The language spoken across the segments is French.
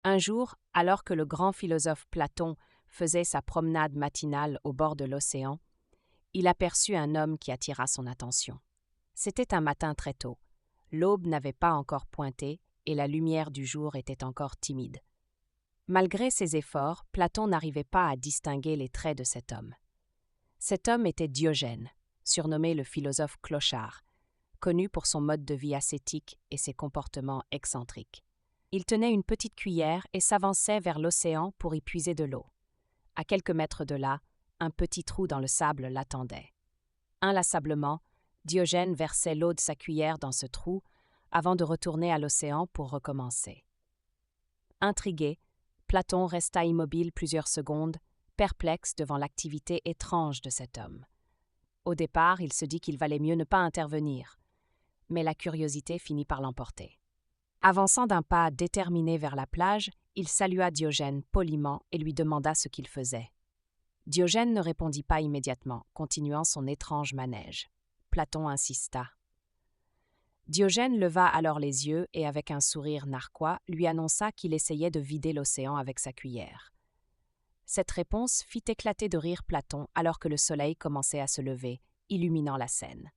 Un jour, alors que le grand philosophe Platon faisait sa promenade matinale au bord de l'océan, il aperçut un homme qui attira son attention. C'était un matin très tôt. L'aube n'avait pas encore pointé et la lumière du jour était encore timide. Malgré ses efforts, Platon n'arrivait pas à distinguer les traits de cet homme. Cet homme était Diogène, surnommé le philosophe clochard, connu pour son mode de vie ascétique et ses comportements excentriques. Il tenait une petite cuillère et s'avançait vers l'océan pour y puiser de l'eau. À quelques mètres de là, un petit trou dans le sable l'attendait. Inlassablement, Diogène versait l'eau de sa cuillère dans ce trou avant de retourner à l'océan pour recommencer. Intrigué, Platon resta immobile plusieurs secondes, perplexe devant l'activité étrange de cet homme. Au départ, il se dit qu'il valait mieux ne pas intervenir, mais la curiosité finit par l'emporter. Avançant d'un pas déterminé vers la plage, il salua Diogène poliment et lui demanda ce qu'il faisait. Diogène ne répondit pas immédiatement, continuant son étrange manège. Platon insista. Diogène leva alors les yeux et, avec un sourire narquois, lui annonça qu'il essayait de vider l'océan avec sa cuillère. Cette réponse fit éclater de rire Platon alors que le soleil commençait à se lever, illuminant la scène.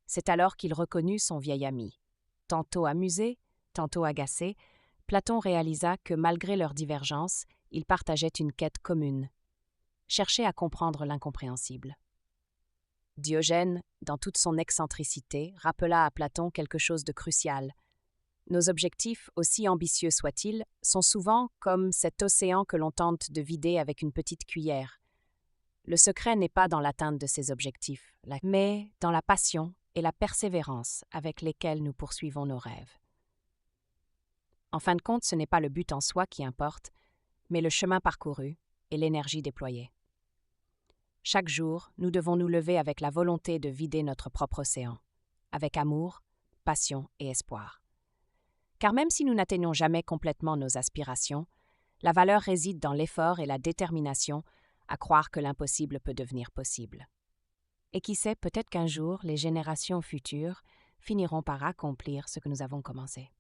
C'est alors qu'il reconnut son vieil ami. Tantôt amusé, tantôt agacé, Platon réalisa que malgré leurs divergences, ils partageaient une quête commune. Chercher à comprendre l'incompréhensible. Diogène, dans toute son excentricité, rappela à Platon quelque chose de crucial. Nos objectifs, aussi ambitieux soient-ils, sont souvent comme cet océan que l'on tente de vider avec une petite cuillère. Le secret n'est pas dans l'atteinte de ces objectifs, mais dans la passion et la persévérance avec lesquelles nous poursuivons nos rêves. En fin de compte, ce n'est pas le but en soi qui importe, mais le chemin parcouru et l'énergie déployée. Chaque jour, nous devons nous lever avec la volonté de vider notre propre océan, avec amour, passion et espoir. Car même si nous n'atteignons jamais complètement nos aspirations, la valeur réside dans l'effort et la détermination à croire que l'impossible peut devenir possible. Et qui sait, peut-être qu'un jour, les générations futures finiront par accomplir ce que nous avons commencé.